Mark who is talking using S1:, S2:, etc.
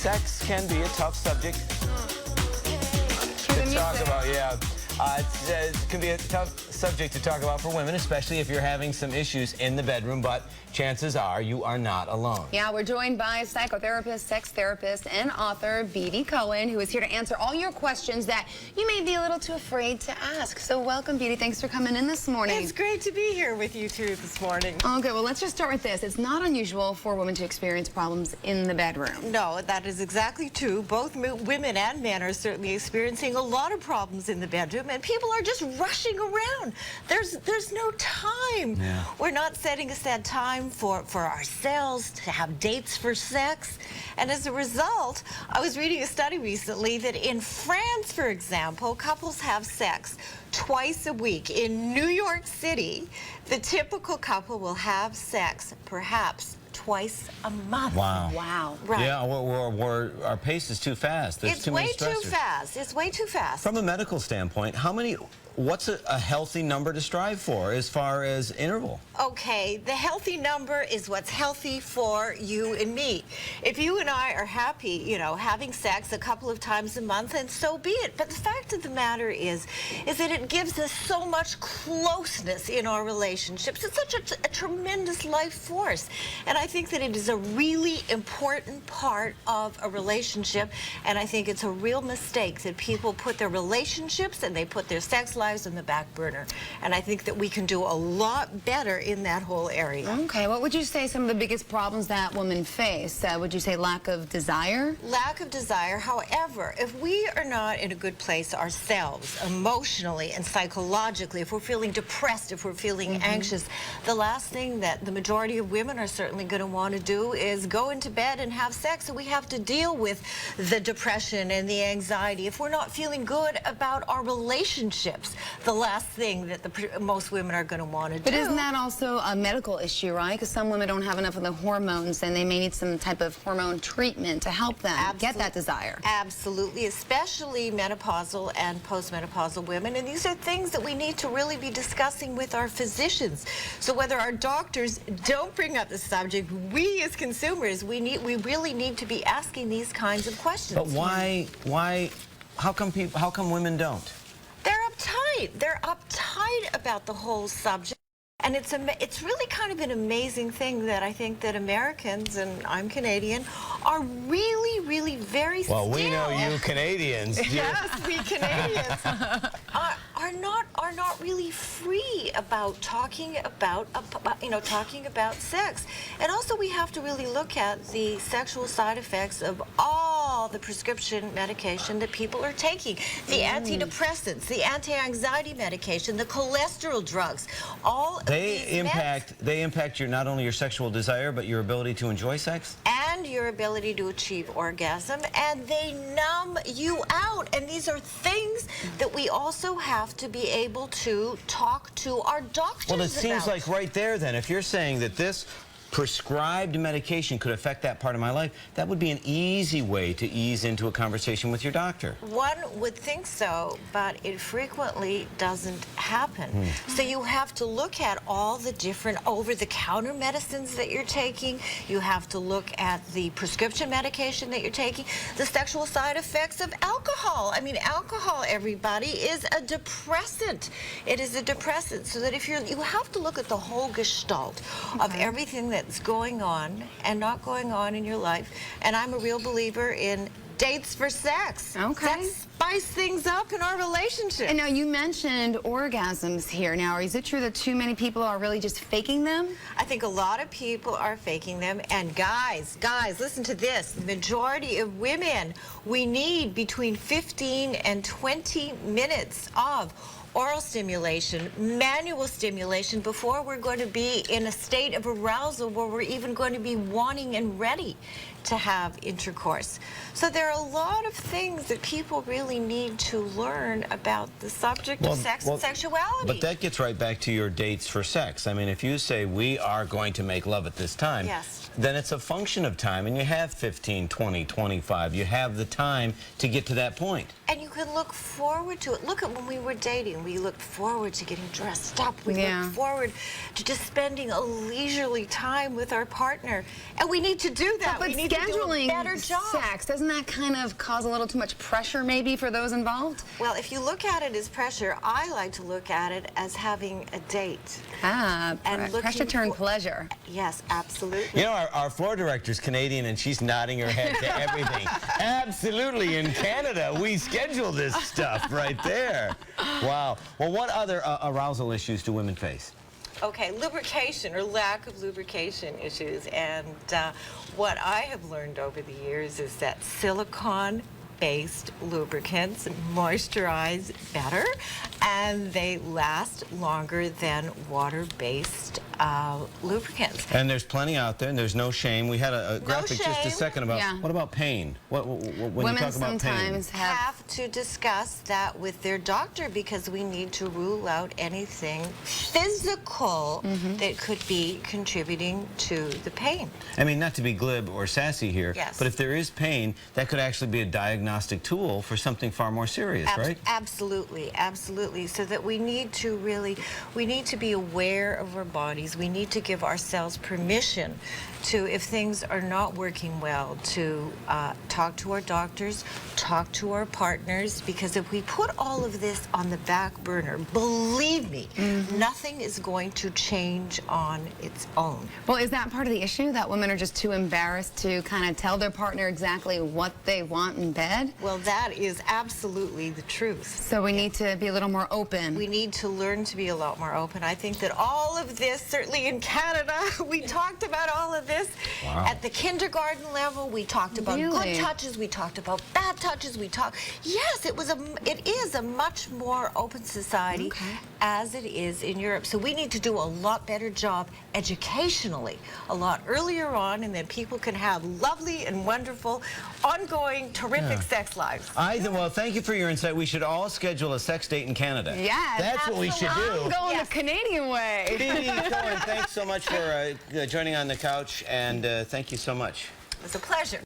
S1: Sex can be a tough subject to talk about, yeah. It can be a tough subject to talk about for women, especially if you're having some issues in the bedroom, but chances are you are not alone.
S2: Yeah, we're joined by psychotherapist, sex therapist, and author Beatty Cohan, who is here to answer all your questions that you may be a little too afraid to ask. So welcome, Beatty. Thanks for coming in this morning.
S3: It's great to be here with you two this morning.
S2: Okay, well, let's just start with this. It's not unusual for women to experience problems in the bedroom.
S3: No, that is exactly true. Both women and men are certainly experiencing a lot of problems in the bedroom, and people are just rushing around. There's no time.
S1: Yeah.
S3: We're not setting aside time for ourselves to have dates for sex. And as a result, I was reading a study recently that in France, for example, couples have sex twice a week. In New York City, the typical couple will have sex perhaps twice a month.
S1: Wow.
S2: Wow.
S3: Right.
S1: Yeah, our pace is too fast. There's
S3: It's
S1: too many
S3: way too
S1: stressors.
S3: fast. It's way too fast.
S1: From a medical standpoint, what's a healthy number to strive for as far as interval?
S3: Okay, the healthy number is what's healthy for you and me. If you and I are happy, you know, having sex a couple of times a month, then so be it. But the fact of the matter is that it gives us so much closeness in our relationships. It's such a tremendous life force. And I think that it is a really important part of a relationship. And I think it's a real mistake that people put their relationships and they put their sex lives on the back burner. And I think that we can do a lot better in that whole area.
S2: Okay, what would you say some of the biggest problems that women face? Would you say lack of desire?
S3: Lack of desire. However, if we are not in a good place ourselves, emotionally and psychologically, if we're feeling depressed, if we're feeling anxious, the last thing that the majority of women are certainly going to want to do is go into bed and have sex. So we have to deal with the depression and the anxiety. If we're not feeling good about our relationships, the last thing that most women are going to want to do.
S2: But isn't that also a medical issue, right? Because some women don't have enough of the hormones and they may need some type of hormone treatment to help them get that desire.
S3: Absolutely, especially menopausal and postmenopausal women. And these are things that we need to really be discussing with our physicians. So whether our doctors don't bring up the subject, we as consumers, we really need to be asking these kinds of questions.
S1: But how come women don't?
S3: They're uptight. They're uptight about the whole subject. And it's really kind of an amazing thing that I think that Americans, and I'm Canadian, are really, really very still.
S1: Well, we know you Canadians.
S3: Yes, we Canadians are not really free about talking about sex. And also we have to really look at the sexual side effects of all the prescription medication that people are taking. The antidepressants, the anti-anxiety medication, the cholesterol drugs, all of
S1: They impact not only your sexual desire, but your ability to enjoy sex?
S3: And your ability to achieve orgasm, and they numb you out. And these are things that we also have to be able to talk to our doctors about.
S1: Well, it seems like right there then, if you're saying that this prescribed medication could affect that part of my life, that would be an easy way to ease into a conversation with your doctor.
S3: One would think so, but it frequently doesn't happen. So you have to look at all the different over-the-counter medicines that you're taking. You have to look at the prescription medication that you're taking, the sexual side effects of alcohol. I mean, alcohol, everybody, is a depressant. It is a depressant. So that if you have to look at the whole gestalt of everything that's going on and not going on in your life. And I'm a real believer in dates for sex.
S2: Okay.
S3: Sex spice things up in our relationship.
S2: And now you mentioned orgasms here. Now, is it true that too many people are really just faking them?
S3: I think a lot of people are faking them. And guys, listen to this. The majority of women, we need between 15 and 20 minutes of oral stimulation, manual stimulation, before we're going to be in a state of arousal where we're even going to be wanting and ready to have intercourse. So there are a lot of things that people really need to learn about the subject of sex and sexuality.
S1: But that gets right back to your dates for sex. I mean, if you say we are going to make love at this time, then it's a function of time, and you have 15, 20, 25. You have the time to get to that point.
S3: And you can look forward to it. Look at when we were dating. We looked forward to getting dressed up. We looked forward to just spending a leisurely time with our partner. And we need to do that.
S2: But
S3: we need to do a better job.
S2: Sex, doesn't that kind of cause a little too much pressure maybe for those involved?
S3: Well, if you look at it as pressure, I like to look at it as having a date.
S2: Ah,
S3: And
S2: pressure turned pleasure.
S3: Yes, absolutely.
S1: You know, our floor director's Canadian, and she's nodding her head to everything. Absolutely. In Canada, we schedule this stuff right there. Wow. Well, what other arousal issues do women face?
S3: Okay, lubrication or lack of lubrication issues. And what I have learned over the years is that silicone-based lubricants moisturize better and they last longer than water-based lubricants.
S1: And there's plenty out there, and there's no shame. We had a graphic just a second about,
S2: Yeah.
S1: what about pain? When
S2: Women
S1: you talk about pain?
S2: sometimes
S3: have to discuss that with their doctor because we need to rule out anything physical that could be contributing to the pain.
S1: I mean, not to be glib or sassy here,
S3: Yes.
S1: but if there is pain, that could actually be a diagnostic tool for something far more serious, right?
S3: Absolutely, absolutely. So that we need to be aware of our bodies. We need to give ourselves permission to, if things are not working well, to talk to our doctors, talk to our partners, because if we put all of this on the back burner, believe me, nothing is going to change on its own.
S2: Well, is that part of the issue, that women are just too embarrassed to kind of tell their partner exactly what they want in bed?
S3: Well, that is absolutely the truth.
S2: So we need to be a little more open.
S3: We need to learn to be a lot more open. I think that all of this, certainly in Canada, we talked about all of this.
S1: Wow.
S3: At the kindergarten level, we talked about good touches, we talked about bad touches, yes, it is a much more open society as it is in Europe. So we need to do a lot better job educationally, a lot earlier on, and then people can have lovely and wonderful, ongoing, terrific sex lives.
S1: Well, thank you for your insight. We should all schedule a sex date in Canada.
S2: Yes,
S1: That's what we should do.
S2: I'm going the Canadian way.
S1: Beatty Cohan, thanks so much for joining on the couch, and thank you so much.
S3: It was a pleasure.